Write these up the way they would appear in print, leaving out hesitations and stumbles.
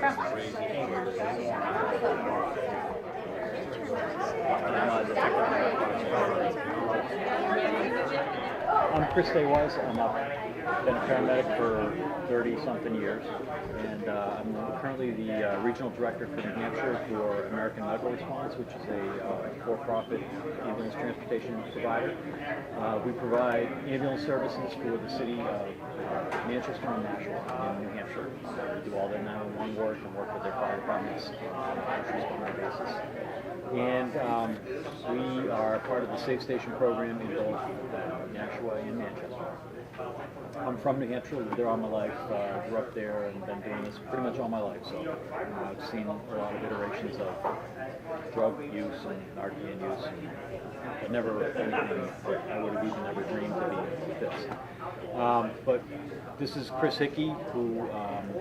I'm Chris Daywise. I've been a paramedic for 30-something years, and I'm currently the regional director for New Hampshire for American Medical Response, which is a for-profit ambulance transportation provider. We provide ambulance services for the city of Manchester and Nashua in New Hampshire. We do all their 911 work and work with their fire departments on a first responder basis. And we are part of the Safe Station program in both Nashua and Manchester. I'm from New Hampshire, lived there all my life, grew up there and been doing this pretty much all my life. So I've seen a lot of iterations of drug use and Narcan use, but never anything that I would have even ever dreamed to be this. But this is Chris Hickey, who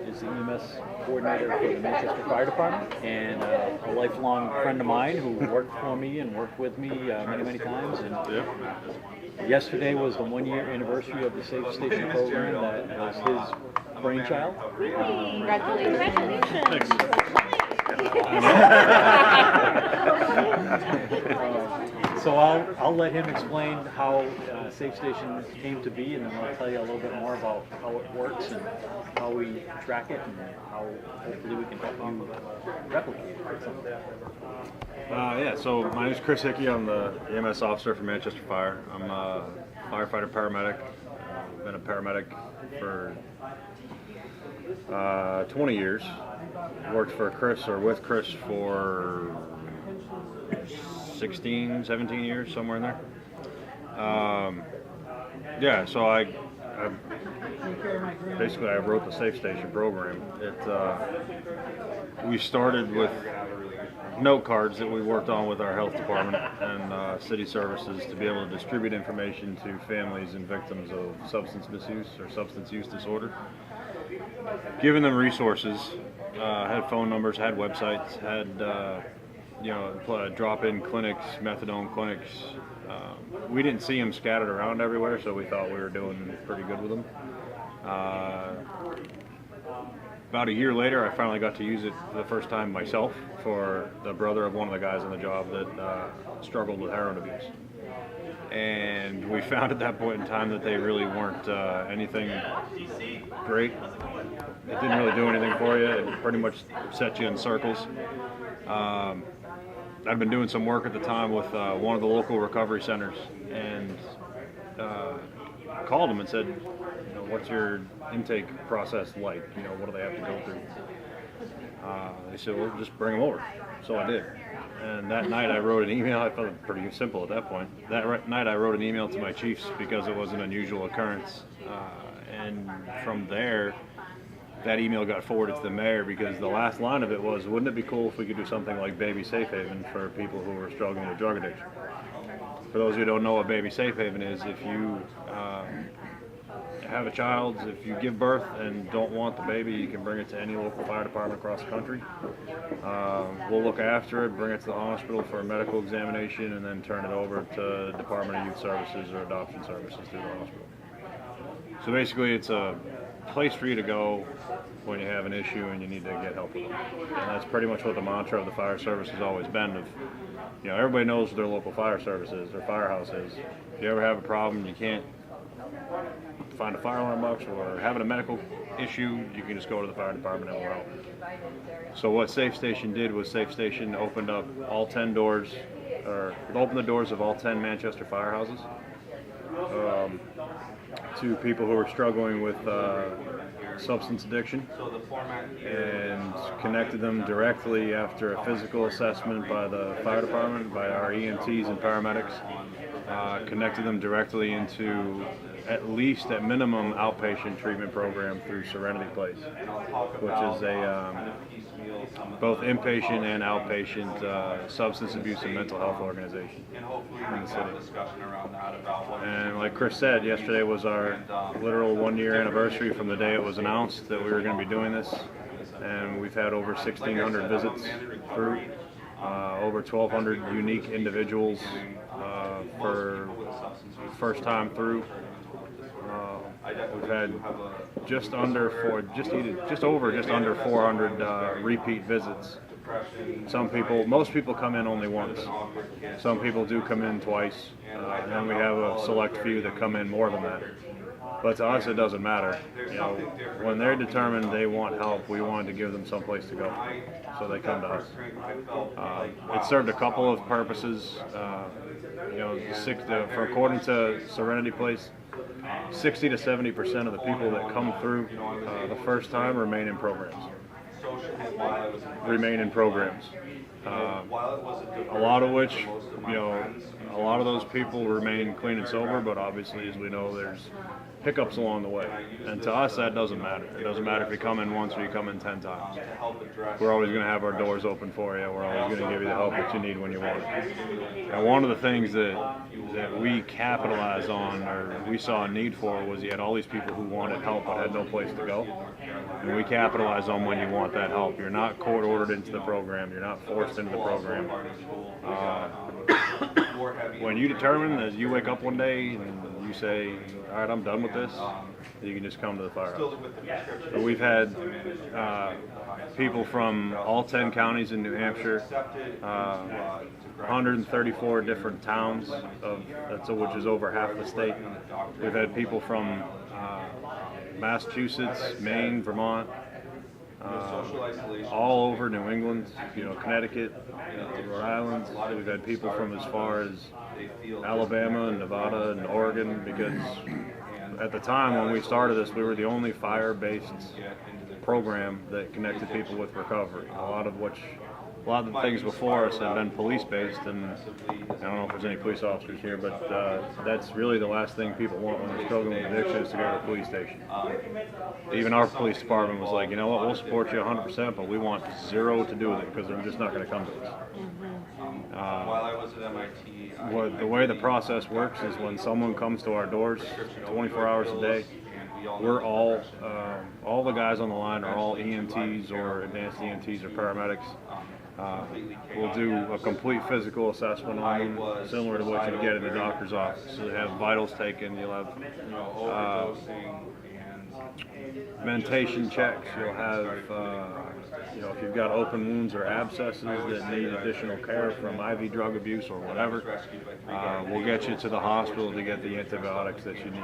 is the EMS coordinator for the Manchester Fire Department, and a lifelong friend of mine who worked for me and worked with me many, many times. And yesterday was the 1-year anniversary of the Safe Station program that was his brainchild. Congratulations. So I'll let him explain how Safe Station came to be, and then I'll tell you a little bit more about how it works and how we track it and how hopefully we can help you replicate it. Yeah, so my name is Chris Hickey. I'm the EMS officer for Manchester Fire. I'm a firefighter paramedic. I've been a paramedic for 20 years. Worked for Chris or with Chris for 16, 17 years, somewhere in there. Yeah, so I basically wrote the Safe Station program. We started with note cards that we worked on with our health department and city services to be able to distribute information to families and victims of substance misuse or substance use disorder. Giving them resources, had phone numbers, had websites, had drop-in clinics, methadone clinics. We didn't see them scattered around everywhere, so we thought we were doing pretty good with them. About a year later, I finally got to use it for the first time myself for the brother of one of the guys on the job that struggled with heroin abuse. And we found at that point in time that they really weren't anything great. It didn't really do anything for you. It pretty much set you in circles. I'd been doing some work at the time with one of the local recovery centers, and called them and said, what's your intake process like? What do they have to go through? They said, well, just bring them over. So I did. And that night I wrote an email. I felt it pretty simple at that point. That night I wrote an email to my chiefs because it was an unusual occurrence. And from there, that email got forwarded to the mayor because the last line of it was, wouldn't it be cool if we could do something like Baby Safe Haven for people who are struggling with drug addiction? For those who don't know what Baby Safe Haven is, if you have a child, if you give birth and don't want the baby, you can bring it to any local fire department across the country. We'll look after it, bring it to the hospital for a medical examination, and then turn it over to the Department of Youth Services or Adoption Services through the hospital. So basically it's a place for you to go when you have an issue and you need to get help with them. And that's pretty much what the mantra of the fire service has always been. Everybody knows what their local fire service is, their firehouse is. If you ever have a problem, you can't find a fire alarm box or having a medical issue, you can just go to the fire department and we'll help. So what Safe Station did was Safe Station opened up all 10 doors, or opened the doors of all 10 Manchester firehouses to people who are struggling with substance addiction, and connected them directly after a physical assessment by the fire department, by our EMTs and paramedics, connected them directly into at least at minimum outpatient treatment program through Serenity Place, which is a both inpatient and outpatient substance abuse and mental health organization in the city. And like Chris said, yesterday was our literal 1-year anniversary from the day it was announced that we were going to be doing this, and we've had over 1,600 visits through, over 1,200 unique individuals for first time through. We've had just under 400 repeat visits. Most people come in only once. Some people do come in twice, and then we have a select few that come in more than that. But to us, it doesn't matter. You know, when they're determined they want help, we wanted to give them some place to go, so they come to us. It served a couple of purposes. According to Serenity Place, 60 to 70% of the people that come through the first time remain in programs. A lot of which, a lot of those people remain clean and sober, but obviously, as we know, there's hiccups along the way. And to us, that doesn't matter. It doesn't matter if you come in once or you come in 10 times. We're always going to have our doors open for you. We're always going to give you the help that you need when you want it. And one of the things that we capitalized on, or we saw a need for, was you had all these people who wanted help but had no place to go. And we capitalize on when you want that help. You're not court-ordered into the program. You're not forced into the program. When you determine that you wake up one day and you say, all right, I'm done with this, you can just come to the firehouse. So we've had people from all 10 counties in New Hampshire, 134 different towns, which is over half the state. We've had people from Massachusetts, Maine, Vermont, all over New England, Connecticut, Rhode Island. We've had people from as far as Alabama and Nevada and Oregon, because at the time when we started this, we were the only fire-based program that connected people with recovery. A lot of the things before us have been police-based, and I don't know if there's any police officers here, but that's really the last thing people want when they're struggling with addiction, is to go to the police station. Even our police department was like, you know what, we'll support you 100%, but we want zero to do with it, because they're just not going to come to us. While I was at MIT, the way the process works is when someone comes to our doors 24 hours a day, we're all the guys on the line are all EMTs or advanced EMTs or paramedics. We'll do a complete physical assessment on them, similar to what you get in the doctor's office. So you have vitals taken, you'll have mentation checks, you'll have, if you've got open wounds or abscesses that need additional care from IV drug abuse or whatever, we'll get you to the hospital to get the antibiotics that you need.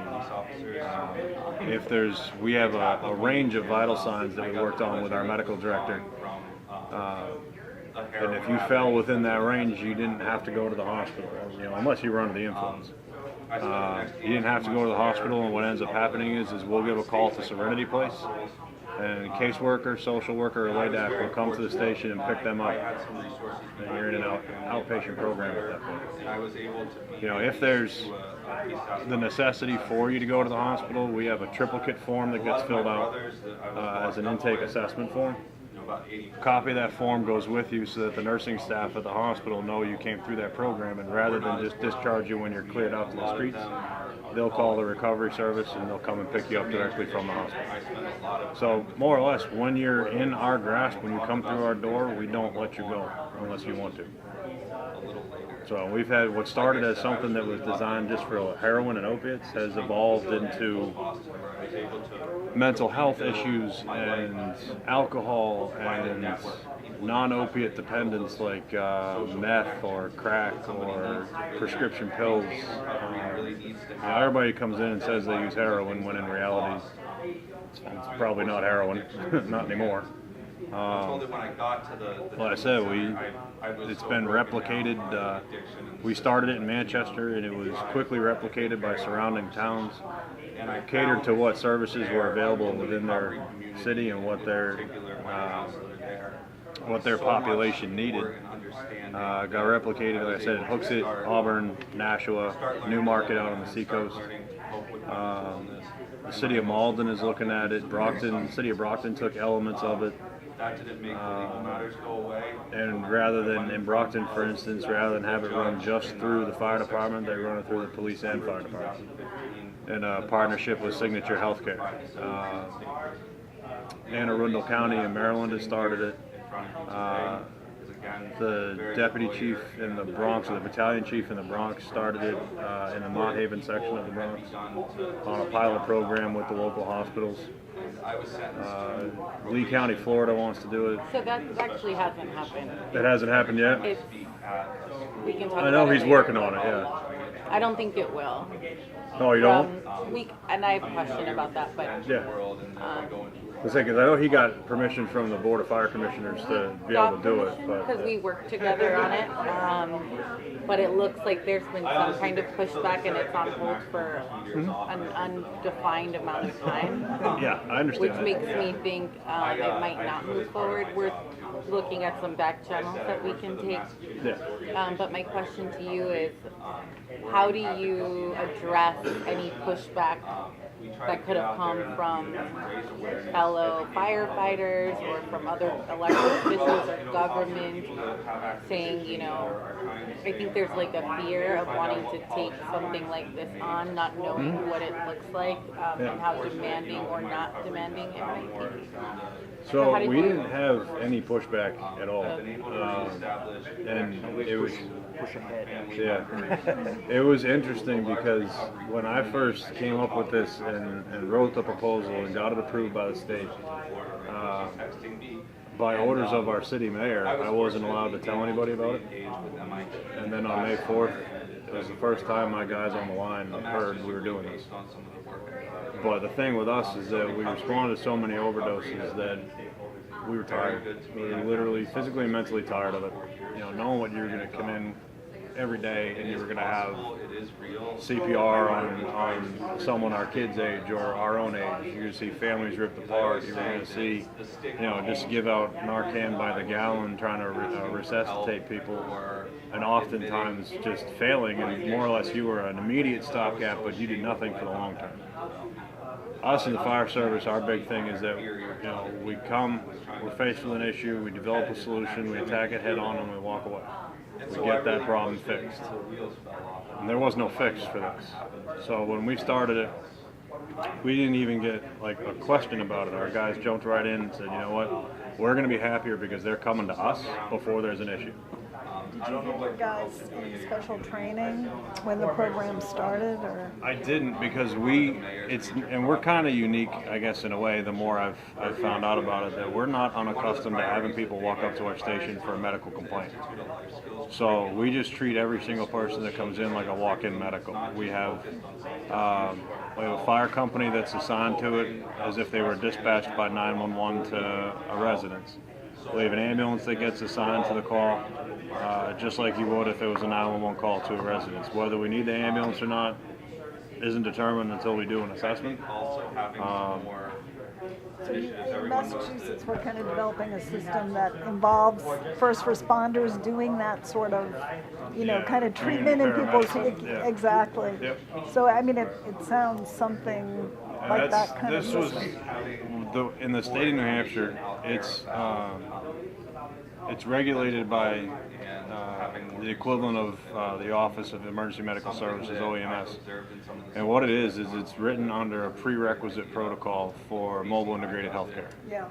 We have a range of vital signs that we worked on with our medical director. And if you fell within that range, you didn't have to go to the hospital, unless you were under the influence. You didn't have to go to the hospital, and what ends up happening is we'll give a call to Serenity Place, and a caseworker, social worker, or LADAC will come to the station and pick them up. And you're in an outpatient program at that point. If there's the necessity for you to go to the hospital, we have a triplicate form that gets filled out as an intake assessment form. A copy of that form goes with you so that the nursing staff at the hospital know you came through that program, and rather than just discharge you when you're cleared out to the streets, they'll call the recovery service and they'll come and pick you up directly from the hospital. So more or less, when you're in our grasp, when you come through our door, we don't let you go unless you want to. So we've had what started as something that was designed just for heroin and opiates has evolved into mental health issues and alcohol and non-opiate dependence like meth or crack or prescription pills. Everybody comes in and says they use heroin when in reality it's probably not heroin, not anymore. Like I said, it's been replicated. We started it in Manchester, and it was quickly replicated by surrounding towns, catered to what services were available within their city and what their population needed. Got replicated, like I said, in Hooksett, Auburn, Nashua, Newmarket out on the seacoast. The city of Malden is looking at it. The city of Brockton took elements of it. And rather than in Brockton, for instance, rather than have it run just through the fire department, they run it through the police and fire department in a partnership with Signature Healthcare. Anne Arundel County in Maryland has started it. the deputy chief in the Bronx, or the battalion chief in the Bronx, started it in the Mott Haven section of the Bronx on a pilot program with the local hospitals. Lee County, Florida wants to do it. So that actually hasn't happened. It hasn't happened yet? We can talk I know about he's it working later. on it, yeah. I don't think it will. No, you don't? And I have a question about that, but Yeah. Because I know he got permission from the Board of Fire Commissioners to be able to do it. because we worked together on it. But it looks like there's been some kind of pushback and it's on hold for an undefined amount of time. Yeah, I understand. Which makes me think it might not move forward. We're looking at some back channels that we can take. Yeah. But my question to you is, how do you address any pushback that could have come from fellow firefighters or from other elected officials or government saying, you know, I think there's like a fear of wanting to take something like this on, not knowing what it looks like, and how demanding or not demanding it might be. So how do we you- didn't have any pushback at all. And it was, Push ahead. yeah, it was interesting because when I first came up with this and wrote the proposal and got it approved by the state, by orders of our city mayor, I wasn't allowed to tell anybody about it. And then on May 4th, it was the first time my guys on the line heard we were doing this. But the thing with us is that we responded to so many overdoses that we were tired. We were literally physically and mentally tired of it. You know, knowing what you were going to come in every day and you were going to have CPR on someone our kids' age or our own age. You're going to see families ripped apart. You're going to see, you know, just give out Narcan by the gallon trying to resuscitate people, and oftentimes just failing, and more or less you were an immediate stopgap, but you did nothing for the long term. Us in the fire service, our big thing is that, you know, we come, we're faced with an issue, we develop a solution, we attack it head on, and we walk away. We get that problem fixed. And there was no fix for this. So when we started it, we didn't even get like a question about it. Our guys jumped right in and said, you know what, we're going to be happier because they're coming to us before there's an issue. Did you give your guys any special training when the program started, or? I didn't, because we're kind of unique, I guess, in a way. The more I've found out about it, that we're not unaccustomed to having people walk up to our station for a medical complaint. So we just treat every single person that comes in like a walk-in medical. We have a fire company that's assigned to it as if they were dispatched by 911 to a residence. We have an ambulance that gets assigned to the call, just like you would if it was a 911 call to a residence. Whether we need the ambulance or not isn't determined until we do an assessment. So in Massachusetts, we're kind of developing a system that involves first responders doing that sort of, you know, kind of treatment in people's, exactly. Yep. So, I mean, it sounds something like that kind of system. In the state of New Hampshire, it's regulated by the equivalent of the Office of Emergency Medical Services, OEMS. And what it is it's written under a prerequisite protocol for mobile integrated healthcare. Yeah.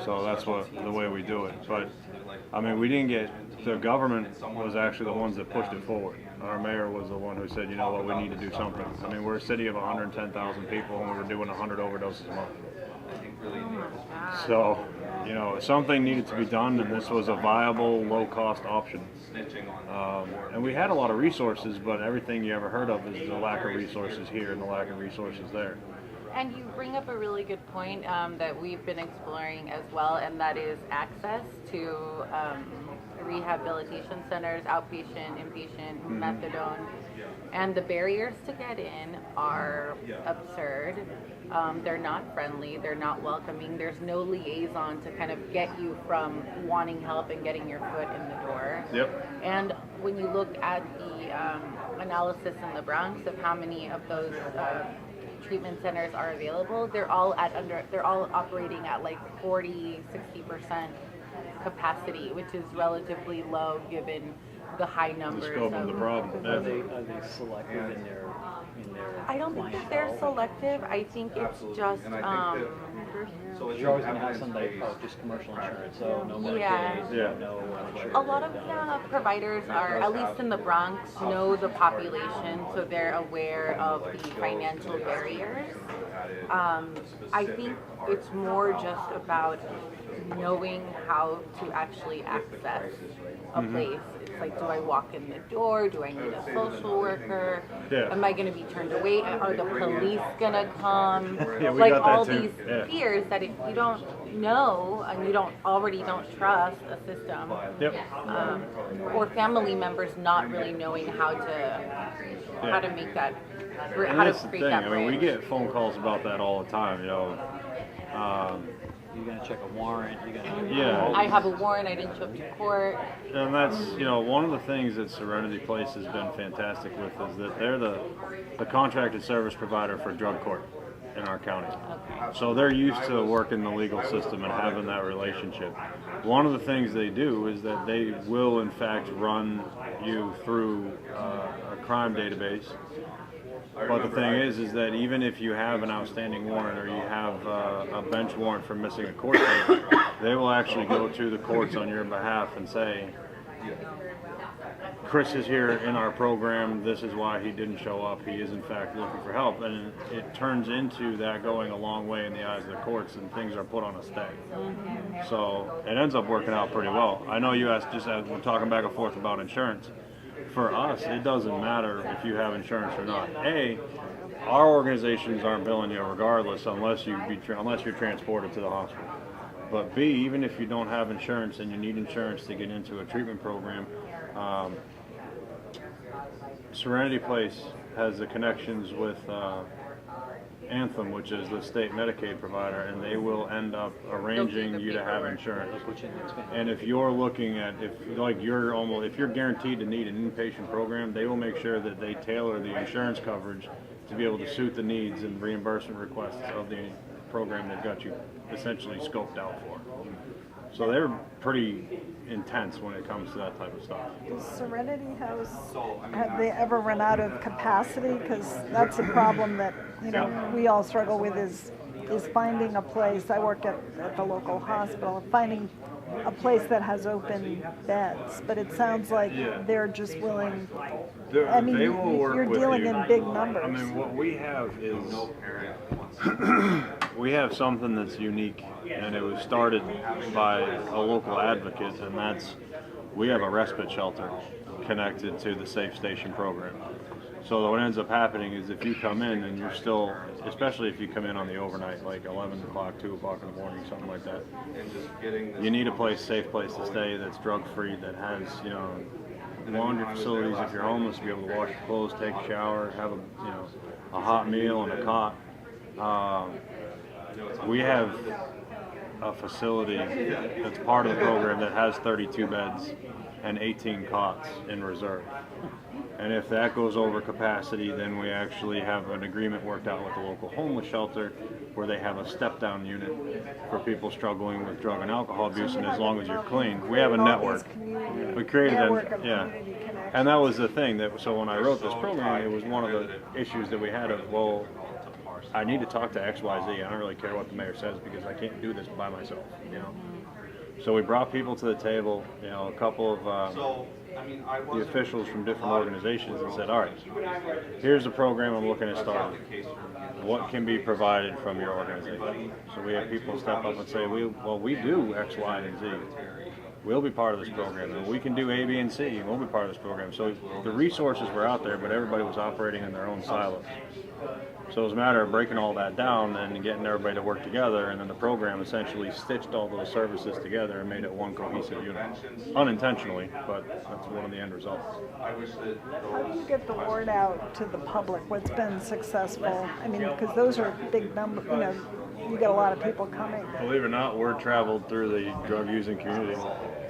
So that's the way we do it. But I mean, we didn't get, the government was actually the ones that pushed it forward. Our mayor was the one who said, you know what, we need to do something. I mean, we're a city of 110,000 people and we were doing 100 overdoses a month. So, you know, something needed to be done, and this was a viable, low-cost option. And we had a lot of resources, but everything you ever heard of is the lack of resources here and the lack of resources there. And you bring up a really good point that we've been exploring as well, and that is access to rehabilitation centers, outpatient, inpatient, methadone. And the barriers to get in are absurd. They're not friendly, they're not welcoming, there's no liaison to kind of get you from wanting help and getting your foot in the door. Yep. And when you look at the analysis in the Bronx of how many of those treatment centers are available, they're all operating at like 40-60% capacity, which is relatively low given the high numbers. The scope of the problem. Are they selective in their I don't think that they're selective. I think it's just doctors? You're always going to have somebody, just commercial insurance, so no Medicaid, Yeah. no uninsured. A lot of the providers are, at least in the Bronx, know the population, so they're aware of the financial barriers. I think it's more just about knowing how to actually access a place. It's like, do I walk in the door? Do I need a social worker? Yeah. Am I going to be turned away? Are the police going to come? Yeah, we Like got that all too. these Yeah. fears that if you don't know and you don't trust a system, Yep. or family members not really knowing how to make that, And how to that's the create thing. that I mean, we bridge. get phone calls about that all the time. You're going to check a warrant, you're going to Yeah. I have a warrant. I didn't show up to court. And that's, one of the things that Serenity Place has been fantastic with is that they're the contracted service provider for drug court in our county. So they're used to working the legal system and having that relationship. One of the things they do is that they will, in fact, run you through a crime database. But the thing is that even if you have an outstanding warrant or you have a bench warrant for missing a court date, they will actually go to the courts on your behalf and say, Chris is here in our program, this is why he didn't show up, he is in fact looking for help. And it turns into that going a long way in the eyes of the courts, and things are put on a stay. So it ends up working out pretty well. I know you asked, just as we're talking back and forth about insurance. For us, it doesn't matter if you have insurance or not. A, our organizations aren't billing you regardless unless you're transported to the hospital. But B, even if you don't have insurance and you need insurance to get into a treatment program, Serenity Place has the connections with Anthem, which is the state Medicaid provider, and they will end up arranging you to have insurance. And if you're looking at, if you're guaranteed to need an inpatient program, they will make sure that they tailor the insurance coverage to be able to suit the needs and reimbursement requests of the program they've got you essentially scoped out for. So they're pretty intense when it comes to that type of stuff. Does Serenity House, have they ever run out of capacity? Because that's a problem that, we all struggle with is finding a place. I work at the local hospital, finding a place that has open beds. But it sounds like they're just willing. I mean, They will work you're with dealing you. in big numbers. I mean, what we have is we have something that's unique, and it was started by a local advocate, and that's we have a respite shelter connected to the Safe Station program. So what ends up happening is if you come in and you're still, especially if you come in on the overnight, like 11 o'clock, 2 o'clock in the morning, something like that, you need a safe place to stay that's drug-free, that has, laundry facilities if you're homeless, to be able to wash your clothes, take a shower, have a hot meal and a cot. We have a facility that's part of the program that has 32 beds and 18 cots in reserve. And if that goes over capacity, then we actually have an agreement worked out with the local homeless shelter where they have a step-down unit for people struggling with drug and alcohol abuse, and as long as you're clean. We have a network. We created that, and that was the thing. So when I wrote this program, it was one of the issues that we had of, well, I need to talk to XYZ. I don't really care what the mayor says because I can't do this by myself, So we brought people to the table, a couple of the officials from different organizations, and said, all right, here's the program I'm looking at starting. What can be provided from your organization? So we had people step up and say, we do X, Y, and Z. We'll be part of this program, and we can do A, B, and C, and we'll be part of this program. So the resources were out there, but everybody was operating in their own silos. So it was a matter of breaking all that down and getting everybody to work together, and then the program essentially stitched all those services together and made it one cohesive unit. Unintentionally, but that's one of the end results. How do you get the word out to the public? What's been successful? I mean, because those are big numbers, you get a lot of people coming. Believe it or not, word traveled through the drug-using community.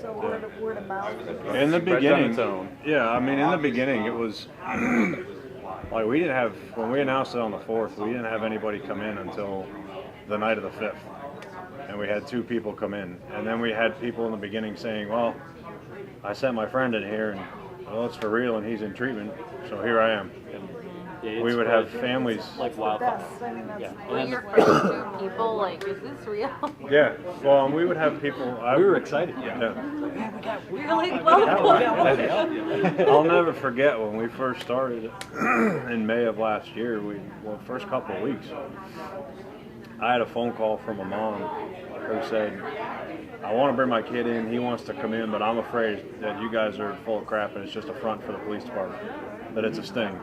So word of mouth. In the beginning, in the beginning, it was like we didn't have, when we announced it on the 4th, we didn't have anybody come in until the night of the 5th. And we had 2 people come in. And then we had people in the beginning saying, well, I sent my friend in here, and well, it's for real, and he's in treatment, so here I am. we would have families. like The wildfire. best, I mean, that's. Yeah. Were your first two people like, is this real? Yeah, well, and we would have people. We were excited. Yeah. You're like, well, I'll never forget when we first started in May of last year. First couple of weeks, I had a phone call from a mom who said, I want to bring my kid in, he wants to come in, but I'm afraid that you guys are full of crap and it's just a front for the police department, that it's a sting.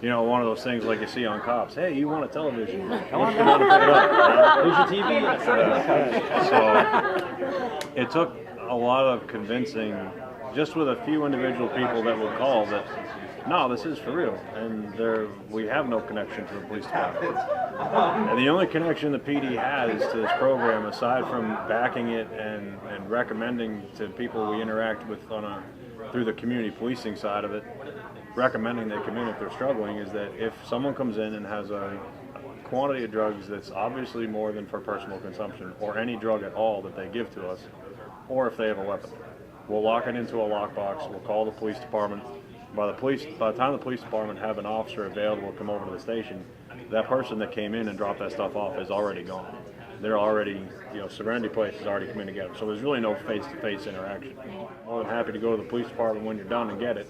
You know, one of those things like you see on cops. Hey, you want a television? Come on, pick it up. Here's your TV. So it took a lot of convincing, just with a few individual people that would call that, no, this is for real, and we have no connection to the police department. And the only connection the PD has to this program, aside from backing it and recommending to people we interact with through the community policing side of it, recommending they come in if they're struggling, is that if someone comes in and has a quantity of drugs that's obviously more than for personal consumption, or any drug at all that they give to us, or if they have a weapon, we'll lock it into a lockbox, we'll call the police department. By the time the police department have an officer available to come over to the station, that person that came in and dropped that stuff off is already gone. They're already, Serenity Place has already come in together. So there's really no face-to-face interaction. More than happy to go to the police department when you're done and get it.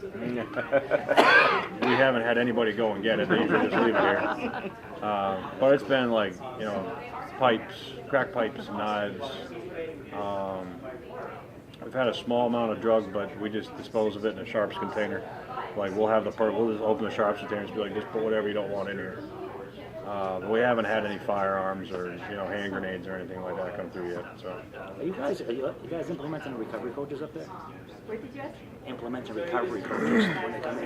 We haven't had anybody go and get it. They usually just leave it here. But it's been like, pipes, crack pipes, knives. We've had a small amount of drug, but we just dispose of it in a sharps container. Like we'll just open the sharps container and be like, just put whatever you don't want in here. We haven't had any firearms or hand grenades or anything like that come through yet. So. Are you guys implementing recovery coaches up there? What did you ask? Implementing recovery coaches when they come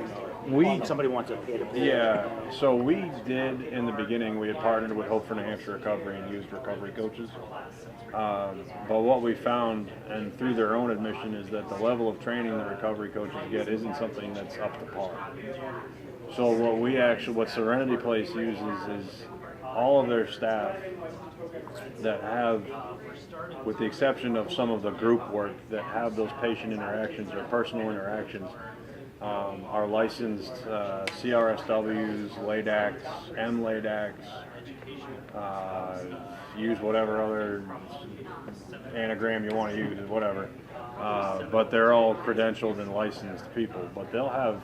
in. Somebody wants to pay to play. Yeah, so we did in the beginning. We had partnered with Hope for New Hampshire Recovery and used recovery coaches. But what we found, and through their own admission, is that the level of training the recovery coaches get isn't something that's up to par. So what Serenity Place uses is all of their staff that have, with the exception of some of the group work, that have those patient interactions or personal interactions, are licensed CRSWs, LADACs, MLADACs, use whatever other anagram you want to use, whatever. But they're all credentialed and licensed people. But they'll have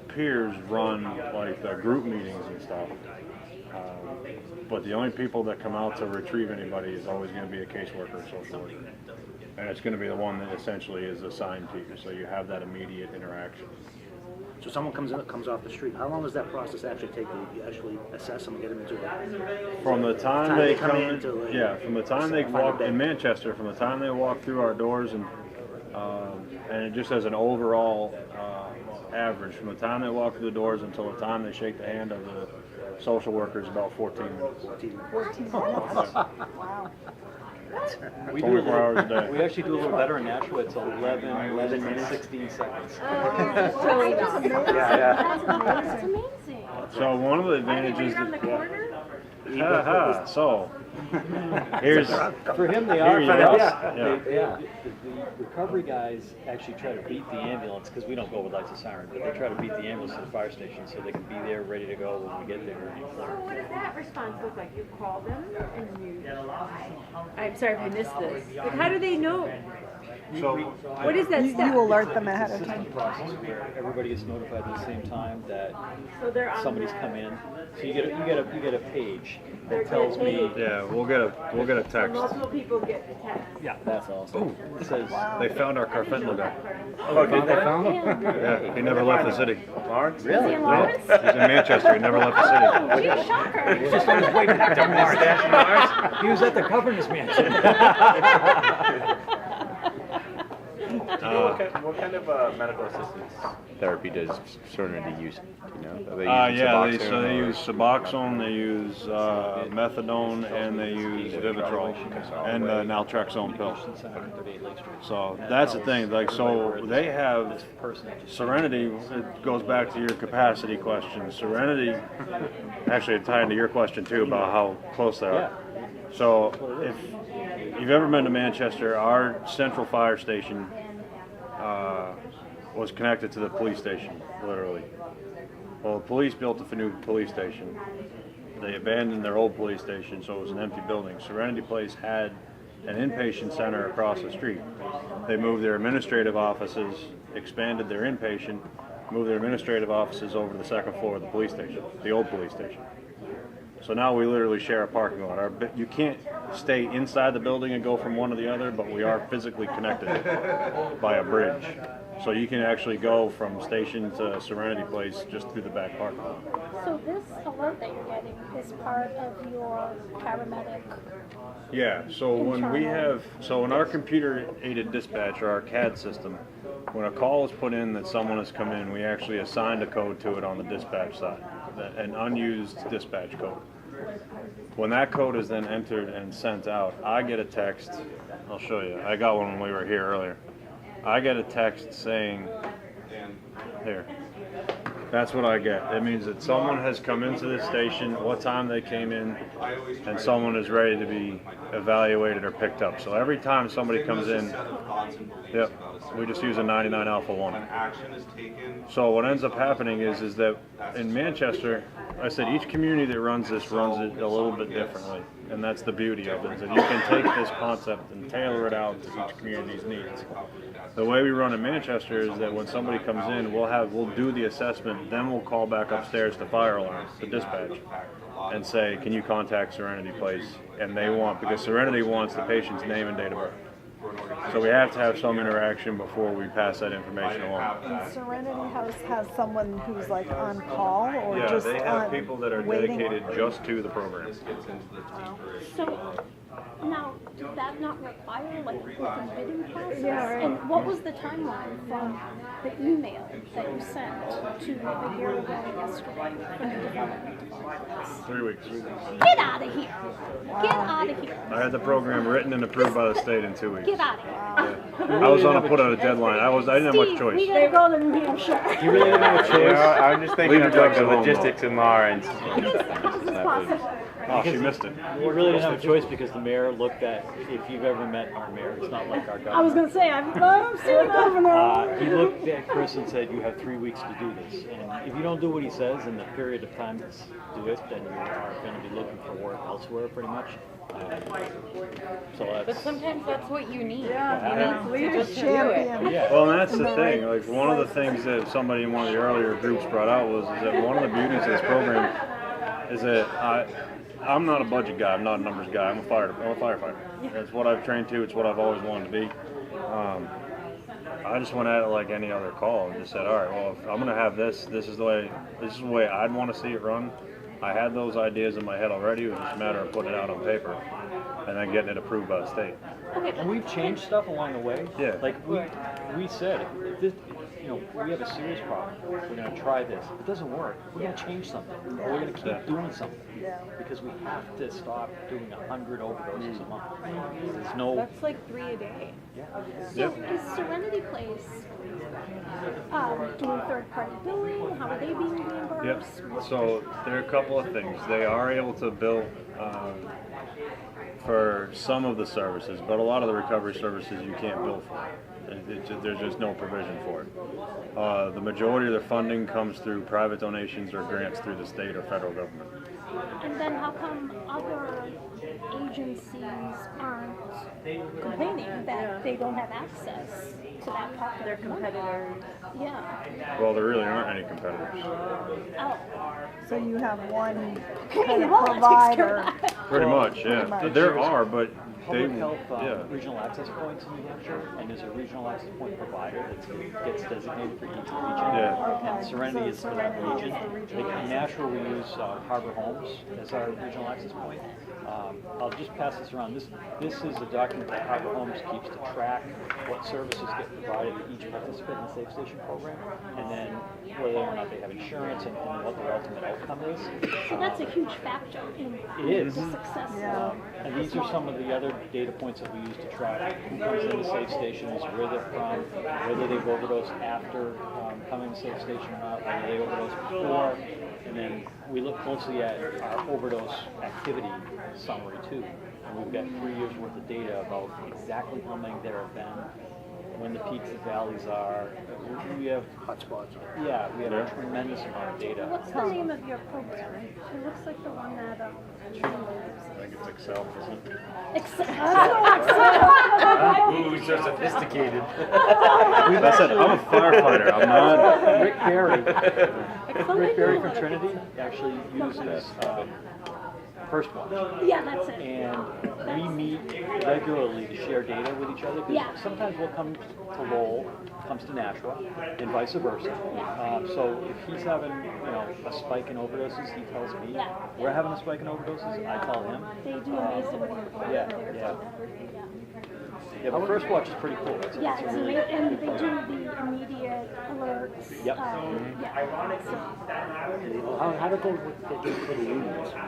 peers run like the group meetings and stuff. But the only people that come out to retrieve anybody is always going to be a caseworker or social worker. And it's going to be the one that essentially is assigned to you, so you have that immediate interaction. So someone comes off the street. How long does that process actually take? You actually assess them and get them into it? From the time they come in, to, from the time they walk in Manchester, from the time they walk through our doors, and it just as an overall average, from the time they walk through the doors until the time they shake the hand of the social workers, about 14 minutes. 14 minutes. Wow. We do 24 hours a day. We actually do a little better in Nashua. It's 11 minutes, 16 seconds. That's amazing. That's amazing. So one of the advantages Around the corner? so here's For him, they Here are. you For go. us, Yeah. the recovery guys actually try to beat the ambulance because we don't go with lights and sirens, but they try to beat the ambulance to the fire station so they can be there, ready to go when we get there. What does that response look like? You call them and you... I'm sorry if I missed this. Like, how do they know? so What is that step? You alert them ahead of time. Process where everybody gets notified at the same time that So they're on somebody's the- come in. So you get a page that tells me. yeah, we'll get a So text. multiple people get the text. Yeah, that's awesome. It says. They found our carfentanil guy. Oh, did they found him? Yeah, he never left the city. Really? He's in Manchester. He never left the city. Gee, shocker. He's just on his way back to Mars. He was at the governor's mansion. What kind of medical assistance therapy does Serenity use? Do you know? Are they using So they use Suboxone, they use methadone, and they use Vivitrol, and the naltrexone pill. So that's the thing. Like, so they have Serenity. It goes back to your capacity question. Serenity, actually, it tied into your question too about how close they are. So if you've ever been to Manchester, our central fire station was connected to the police station, literally. Well, the police built a new police station. They abandoned their old police station, so it was an empty building. Serenity Place had an inpatient center across the street. They moved their administrative offices, expanded their inpatient, moved their administrative offices over to the second floor of the police station, the old police station. So now we literally share a parking lot. You can't stay inside the building and go from one to the other, but we are physically connected by a bridge. So you can actually go from station to Serenity Place just through the back parking lot. So this alert that you're getting is part of your paramedic. Yeah, so when we have, so in our computer-aided dispatch, or our CAD system, when a call is put in that someone has come in, we actually assigned a code to it on the dispatch side, an unused dispatch code. When that code is then entered and sent out, I get a text. I'll show you. I got one when we were here earlier. I get a text saying, here. That's what I get. It means that someone has come into this station, what time they came in, and someone is ready to be evaluated or picked up. So every time somebody comes in, yep, we just use a 99 alpha 1. So what ends up happening is that in Manchester, I said each community that runs this runs it a little bit differently. And that's the beauty of it, is that you can take this concept and tailor it out to each community's needs. The way we run in Manchester is that when somebody comes in, we'll do the assessment, then we'll call back upstairs to fire alarm, to dispatch, and say, can you contact Serenity Place? And they want, because Serenity wants the patient's name and date of birth. So we have to have some interaction before we pass that information along. And Serenity House has someone who's like on call or Yeah, just they have people that are waiting? dedicated just to the program. So now, did that not require like an open bidding process? Yeah, right. And what was the timeline from the email that you sent to the hearing yesterday from the development department? 3 weeks. Get out of here! Get out of here! I had the program written and approved by the state in 2 weeks. Get out of here! I was on put out a deadline. I didn't have much Steve, choice. we gotta go to New Hampshire. You really didn't have a choice. I'm just thinking Leave of your like the drugs at home, logistics in Lawrence. How is this possible? Oh, she missed it. We really didn't have a choice because the mayor looked at, if you've ever met our mayor, it's not like our governor. I was gonna say, I've seen the governor. He looked at Chris and said, you have 3 weeks to do this. And if you don't do what he says in the period of time to do it, then you are going to be looking for work elsewhere pretty much. So But that's, sometimes that's what you need. Yeah, You need to just do it. champion. yeah. Well, and that's the thing. Like one of the things that somebody in one of the earlier groups brought out was is that one of the beauties of this program is that I'm not a budget guy. I'm not a numbers guy. I'm a firefighter. It's what I've trained to. It's what I've always wanted to be. I just went at it like any other call and just said, all right, well, if I'm going to have this is the way I'd want to see it run. I had those ideas in my head already. It was just a matter of putting it out on paper and then getting it approved by the state. And we've changed stuff along the way. Yeah. Like we said, if this, we have a serious problem. We're going to try this. If it doesn't work, we're going to change something. Or we're going to keep doing something. Yeah. Because we have to stop doing 100 overdoses a month. There's no. That's like 3 a day. So is Serenity Place doing third-party billing? How are they being Yep. reimbursed? So there are a couple of things. They are able to bill for some of the services, but a lot of the recovery services you can't bill for. There's just no provision for it. The majority of their funding comes through private donations or grants through the state or federal government. And then how come other agencies aren't complaining that they don't have access to that part of Their the money? competitors. Yeah. Well, there really aren't any competitors. Oh. So you have one Okay, kind of well, that takes care of provider. that. Pretty much, yeah. much. There are, but they, Public health yeah. regional access points in New Hampshire, and there's a regional access point provider that gets designated for each region. Yeah. And Serenity is for that Serenity region. is the regional Like in Nashville, we use Harbor Homes as our regional access point. I'll just pass this around. This is a document that Harbor Homes keeps to track what services get provided to each participant in the Safe Station program, and then whether or not they have insurance and what their ultimate outcome is. So that's a huge factor in It is. the success. Yeah. And these are some of the other data points that we use to track who comes into Safe Stations, where they're from, whether they've overdosed after coming to Safe Station or not, whether they overdosed before. And then we look closely at our overdose activity summary too. And we've got 3 years worth of data about exactly how many there have been, when the peaks and valleys are. We have, Hotspots. yeah, we have a tremendous amount of data. What's the name of your program? It looks like the one that, I think it's Excel, isn't it? Ooh, so sophisticated. Like I said, I'm a firefighter. I'm not. Rick Berry from Trinity actually uses First Watch. Yeah, that's it. And we meet regularly to share data with each other. 'Cause Yeah. sometimes we'll come to Lowell, comes to Nashua, and vice versa. So if he's having, a spike in overdoses, he tells me. Yeah. We're having a spike in overdoses, I tell him. They do amazing work. Yeah, They're yeah. photography, yeah. Yeah, but First Watch is pretty cool. Yeah, it's amazing, and they do the immediate alerts. Yep. Yeah. So, How did they do for the unions? Is that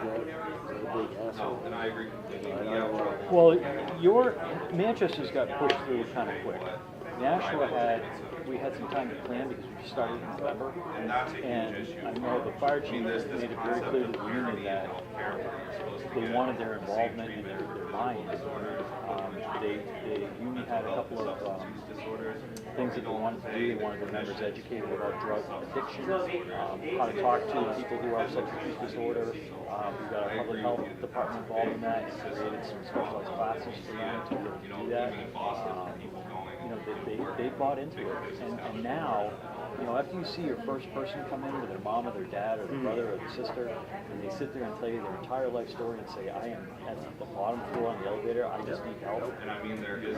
a big hassle? Well, Manchester's got pushed through kind of quick. Nashua we had some time to plan because we started in November, and I know the fire chief made it very clear to the union that they wanted their involvement and their buy-in. The union had a couple of things that they wanted to do. They wanted their members educated about drug addiction, how to talk to people who have substance use disorder. We've got our public health department involved in that and created some specialized classes for them to be able to do that. They bought into it, and now, after you see your first person come in with their mom or their dad or their brother or their sister, and they sit there and tell you their entire life story and say, I am at the bottom floor on the elevator, I just need help.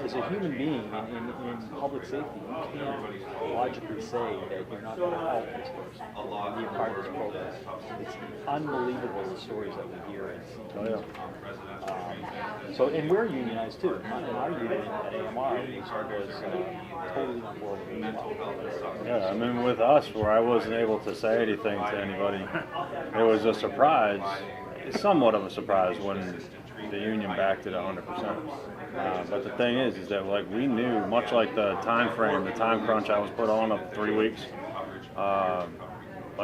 As a human being in public safety, you can't logically say that you're not going to help this person and be a part of this program. It's unbelievable the stories that we hear and see. And we're unionized too. In our union at AMR was totally on board with it. Yeah, I mean, with us, where I wasn't able to say anything to anybody, it was a surprise, somewhat of a surprise when the union backed it 100%. But the thing is that we knew, much like the time frame, the time crunch I was put on of 3 weeks,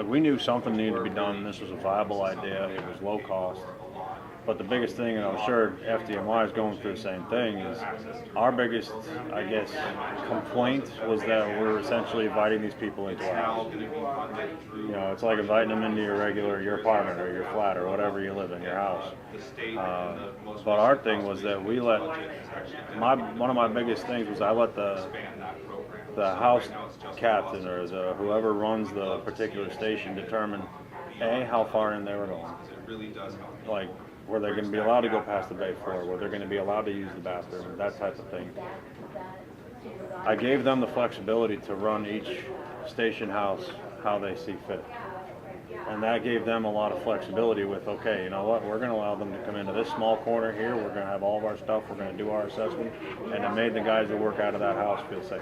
we knew something needed to be done. This was a viable idea. It was low cost. But the biggest thing, and I'm sure FDMY is going through the same thing, is our biggest, complaint was that we're essentially inviting these people into our house. It's like inviting them into your apartment or your flat or whatever you live in, your house. But our thing was that we let, one of my biggest things was I let the house captain or whoever runs the particular station determine, how far in they were going. Were they going to be allowed to go past the bay floor? Were they going to be allowed to use the bathroom? That type of thing. I gave them the flexibility to run each station house how they see fit. And that gave them a lot of flexibility with, okay, you know what, we're going to allow them to come into this small corner here. We're going to have all of our stuff. We're going to do our assessment. And it made the guys that work out of that house feel safe.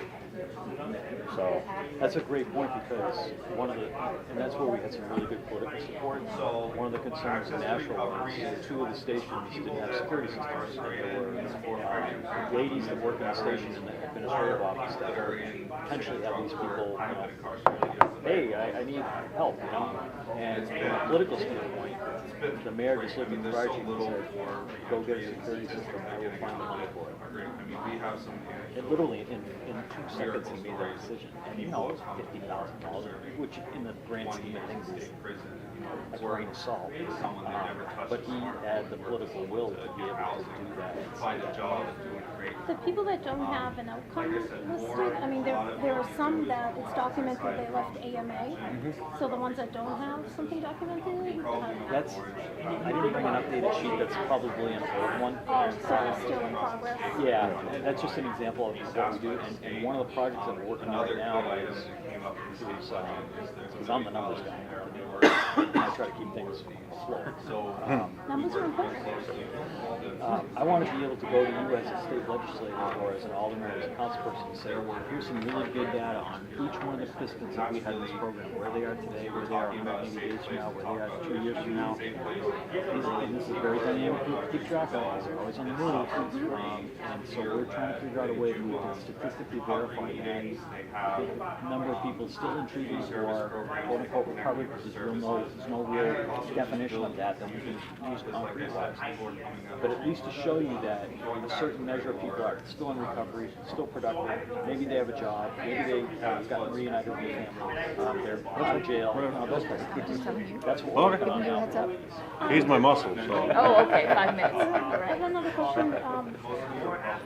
So that's a great point because and that's where we had some really good political support. One of the concerns in Nashville was 2 of the stations didn't have security systems. There were ladies that work in the station in the administrative office that potentially have these people, hey, I need help, And from a political standpoint, the mayor just looked at the fire chief and said, go get a security system and we'll find the money for it. And literally in 2 seconds he made that decision. And it was $50,000, which in the grand scheme of things is a grain of salt. But he had the political will to be able to do that and see that. The people that don't have an outcome listed, there are some that it's documented they left AMA. So the ones that don't have something documented? I didn't bring an updated sheet. That's probably an old one. Oh, so it's still in progress? Yeah, that's just an example of what we do. And one of the projects that we're working on right now is I'm the numbers guy. I try to keep things afloat. Numbers are important. I want to be able to go to you as a state legislator or as an alderman or as a councilperson and say, well, here's some really good data on each one of the participants that we had in this program, where they are today, where they are 180 days from now, where they are 2 years from now. And this is very dynamic to keep track of because they're always on the move. And so we're trying to figure out a way that we can statistically verify the number of people still in treatment or quote-unquote recovered, because there's no real definition of that we can use concrete-wise. But at least to show you that a certain measure of people people are still in recovery, still productive. Maybe they have a job. Maybe they got reunited with their family. They're out of jail. Those kinds of things. That's what we're working on now. Heads up. He's my muscle, so. Oh, okay, 5 minutes. I have another question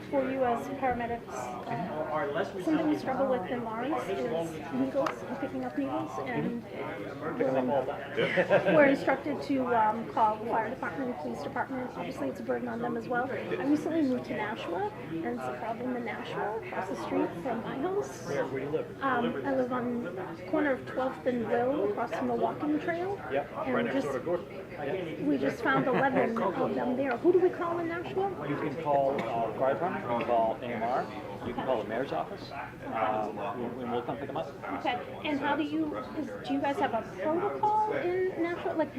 for you as paramedics. Something we struggle with in Lawrence is needles and picking up needles, and we're instructed to call the fire department and police department. Obviously, it's a burden on them as well. I recently moved to Nashua, and it's a problem in Nashua, across the street from my house. Where do you live? I live on the corner of 12th and Will, across from the walking trail. Yep, And right next door to Gordon. we just found 11 of them there. Who do we call in Nashua? You can call the fire department, you can call AMR, you can call the mayor's office, and we'll come pick them up. Okay, and how do you guys have a protocol in Nashua? Like,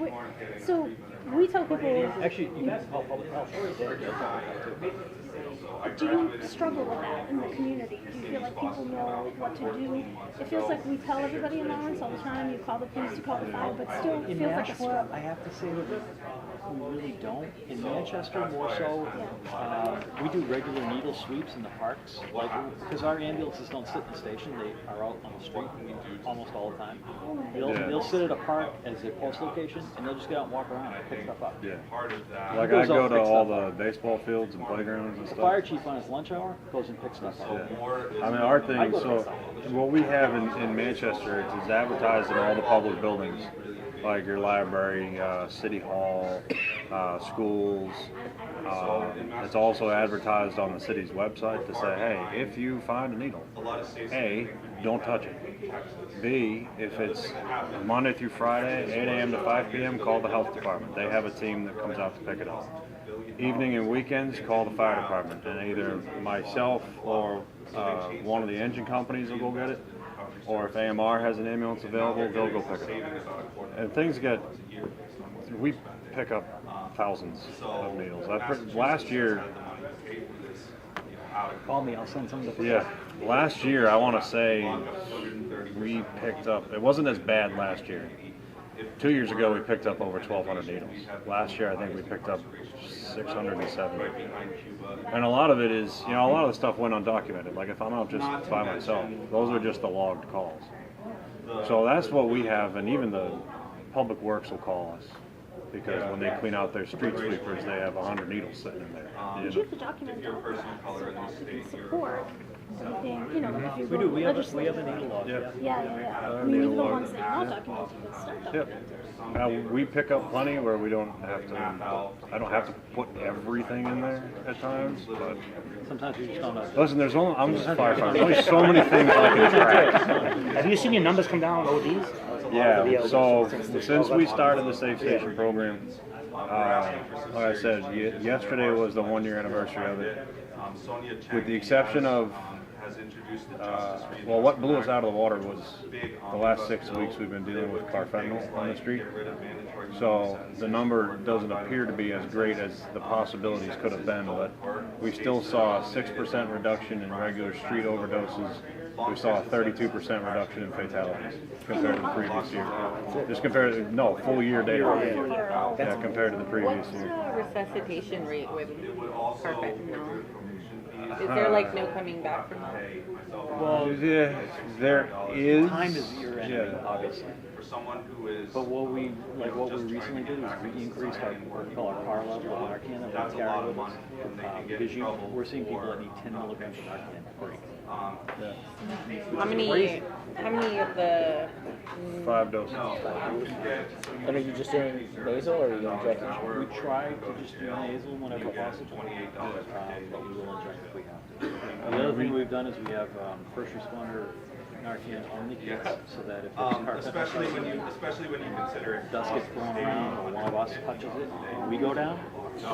so we tell people, Actually, you can call public health. do you struggle with that in the community? Do you feel like people know what to do? It feels like we tell everybody in Lawrence all the time, you call the police, you call the fire, but still In feels like a Nashua, struggle. I have to say that we really don't. In Manchester, more so, we do regular needle sweeps in the parks, like because our ambulances don't sit in the station; they are out on the street almost all the time. They'll sit at a park as their post location, and they'll just get out and walk around and pick stuff up. Yeah. Like I go to all the baseball fields and playgrounds and The stuff. fire chief on his lunch hour goes and picks stuff up. Yeah. I mean, our thing, so what we have in Manchester is advertised in all the public buildings, like your library, city hall, schools. It's also advertised on the city's website to say, hey, if you find a needle, A, don't touch it. B, if it's Monday through Friday, 8 a.m. to 5 p.m., call the health department. They have a team that comes out to pick it up. Evening and weekends, call the fire department, and either myself or one of the engine companies will go get it, or if AMR has an ambulance available, they'll go pick it up. And things we pick up thousands of needles. Last year, Call me, I'll send some to yeah, last year I want to say we picked up, it wasn't as bad last year. 2 years ago we picked up over 1,200 needles. Last year I think we picked up 670. And a lot of it is, a lot of the stuff went undocumented. Like if I'm out just by myself, those are just the logged calls. So that's what we have, and even the Public Works will call us. Because when they clean out their street sweepers, they have 100 needles sitting in there. You have to document all that so that you can support anything, like if you We do. We have a legislative. needle log. Yeah. Yeah. I mean, even the ones that are not documented, you can start Yep. documenting. We pick up plenty where we don't have to. I don't have to put everything in there at times, but Sometimes we just don't know. listen, I'm just a firefighter. There's only so many things I can track. Have you seen your numbers come down, ODs? Yeah. So since we started the Safe Station program, like I said, yesterday was the 1 year anniversary of it. With the exception of, what blew us out of the water was the last 6 weeks we've been dealing with carfentanil on the street. So the number doesn't appear to be as great as the possibilities could have been, but we still saw a 6% reduction in regular street overdoses. We saw a 32% reduction in fatalities compared to the previous year. Just compared to, full year data. Yeah, compared to the previous What's year. the resuscitation rate with carfentanil? Is there like no coming back from that? Well, yeah, there is. Time is your enemy, obviously. But what we recently did is we increased what we call our car level of Narcan that we carry with us. Because we're seeing people that need 10 milligrams of Narcan per week. How many of the 5 doses. And are you just doing nasal or are you injecting? We try to just do nasal whenever possible, but we will inject if we have to. The other thing we've done is we have first responder Narcan only kits, so that if there's Especially when you consider it. dust gets blown around or one of us touches it and we go down,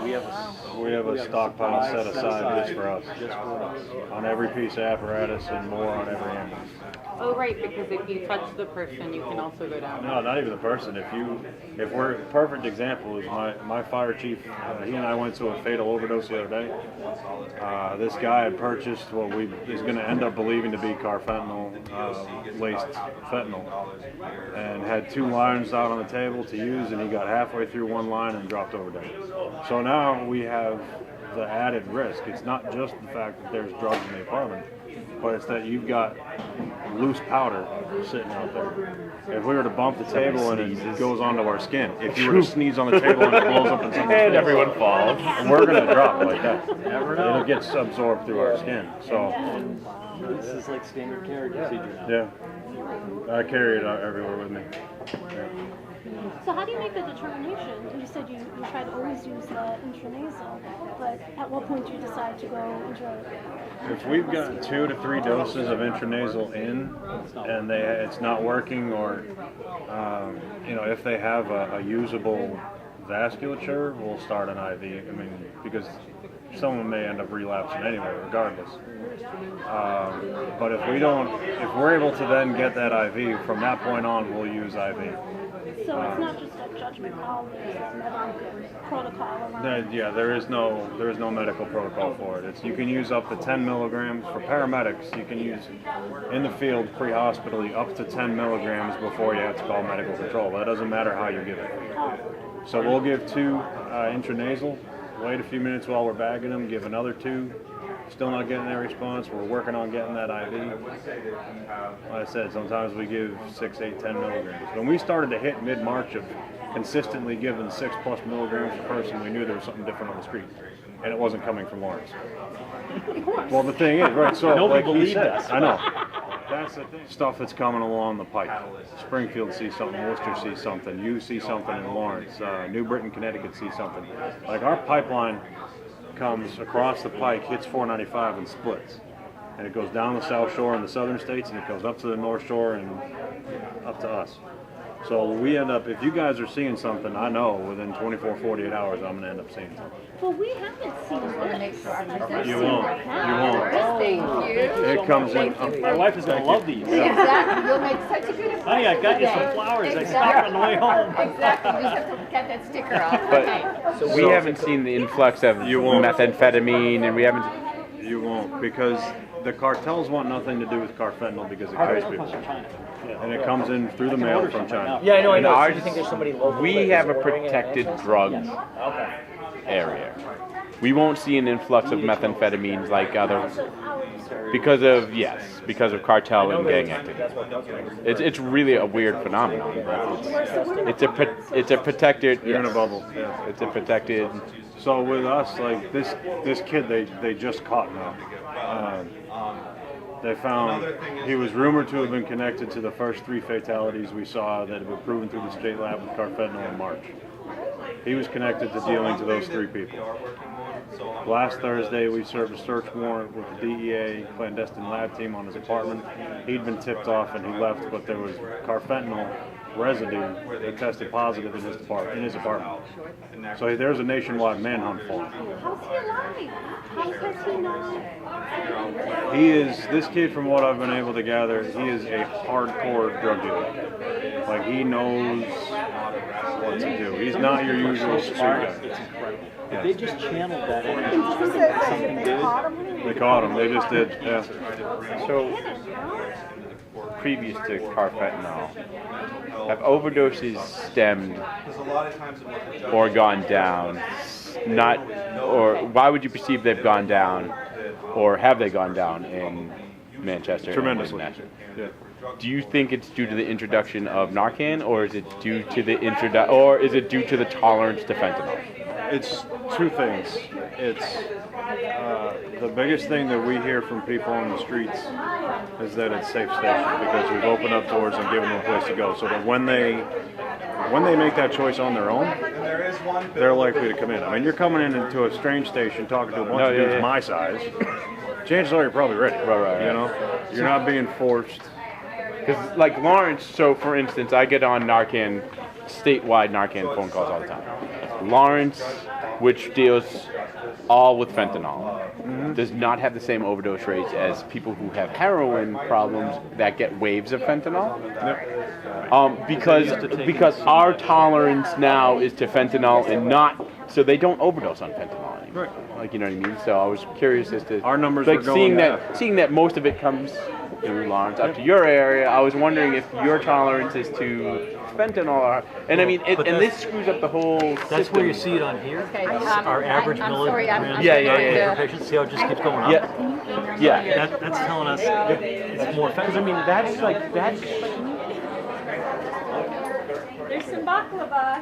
we have a stockpile set aside just for us. Just for us. On every piece of apparatus and more on every ambulance. Oh, right, because if you touch the person, you can also go down. No, not even the person. Perfect example is my fire chief. He and I went to a fatal overdose the other day. This guy had purchased what is going to end up believing to be carfentanil, laced fentanyl, and had 2 lines out on the table to use, and he got halfway through one line and dropped over dead. So now we have the added risk. It's not just the fact that there's drugs in the apartment, but it's that you've got loose powder sitting out there. If we were to bump the table and it goes onto our skin, if you were to sneeze on the table and it blows up in someone's And face, everyone falls. we're gonna drop like that. It'll get absorbed through our skin. So This is like standard care procedure now. yeah, I carry it everywhere with me. Yeah. So how do you make the determination? You said you try to always use the intranasal, but at what point do you decide to go into If we've got 2 to 3 doses of intranasal in, and it's not working, or if they have a usable vasculature, we'll start an IV. I mean, because someone may end up relapsing anyway, regardless. But if we're able to then get that IV, from that point on, we'll use IV. So it's not just a judgment call, there's a protocol around. There is no medical protocol for it. You can use up to 10 milligrams. For paramedics, you can use in the field pre-hospitally up to 10 milligrams before you have to call medical control. That doesn't matter how you give it. So we'll give 2 intranasal, wait a few minutes while we're bagging them, give another 2. Still not getting that response. We're working on getting that IV. Like I said, sometimes we give 6, 8, 10 milligrams. When we started to hit mid-March of consistently giving 6+ milligrams per person, we knew there was something different on the street, and it wasn't coming from Lawrence. Well, the thing is, right? So, Nobody like he believed said, us. I know. That's the thing. Stuff that's coming along the pike. Springfield sees something. Worcester sees something. You see something in Lawrence. New Britain, Connecticut sees something. Like our pipeline comes across the pike, hits 495 and splits. And it goes down the South Shore in the southern states, and it goes up to the North Shore and up to us. So we end up, if you guys are seeing something, I know within 24, 48 hours, I'm going to end up seeing something. Well, we haven't seen this. You won't. You won't. Thank you. It comes in. My wife is going to love these. Exactly. You'll make such a good impression. Honey, I got you some today. flowers. I Exactly. got on the way home. Exactly. You just have to get that sticker off. But Okay. we haven't seen the influx of You won't. methamphetamine, and we haven't. You won't, because the cartels want nothing to do with carfentanil because it kills people. And it comes in through the mail from China. Yeah, I know. And So ours- you think there's somebody local? We that have a is ordering it? protected drug Okay. area. We won't see an influx of methamphetamines like other, because of cartel and gang activity. It's really a weird phenomenon. It's a protected. You're in a bubble. Yeah. It's a protected. So with us, like this kid, they just caught now. They found he was rumored to have been connected to the first 3 fatalities we saw that had been proven through the state lab with carfentanil in March. He was connected to dealing to those 3 people. Last Thursday, we served a search warrant with the DEA clandestine lab team on his apartment. He'd been tipped off and he left, but there was carfentanil residue that tested positive in his apartment. So there's a nationwide manhunt for him. How's he alive? How has he not? He is, this kid, from what I've been able to gather, he is a hardcore drug dealer. Like, he knows what to do. He's not your usual street guy. It's incredible. If they just channeled that Did you into say that something they good, caught him? They caught him. They just did, yeah. So, previous to carfentanil, have overdoses stemmed or gone down? Not, or why would you perceive they've gone down, or have they gone down in Manchester? Tremendously. And Nashville? Yeah. Do you think it's due to the introduction of Narcan, or is it due to the tolerance to fentanyl? It's 2 things. It's the biggest thing that we hear from people on the streets is that it's safe station because we've opened up doors and given them a place to go, so that when they make that choice on their own, they're likely to come in. I mean, you're coming into a strange station talking to a bunch of dudes my size. Chances are you're probably ready. Right. You know, you're not being forced. Because, like Lawrence, so for instance, I get on Narcan, statewide Narcan phone calls all the time. Lawrence, which deals all with fentanyl, does not have the same overdose rates as people who have heroin problems that get waves of fentanyl. Because our tolerance now is to fentanyl and not, so they don't overdose on fentanyl anymore. Right. Like, you know what I mean? So I was curious as to Our numbers like were going seeing that most of it comes through Lawrence up to your area. I was wondering if your tolerance is to fentanyl are, and I mean, But and this that's- screws up the whole system. That's where you see it on here. Okay, Our average I'm sorry, I'm milligram Yeah, yeah, trying yeah. per to- patient. See how it just keeps going up? Yeah, yeah. That's telling us it's more Because fentanyl. I mean, that's There's some baklava.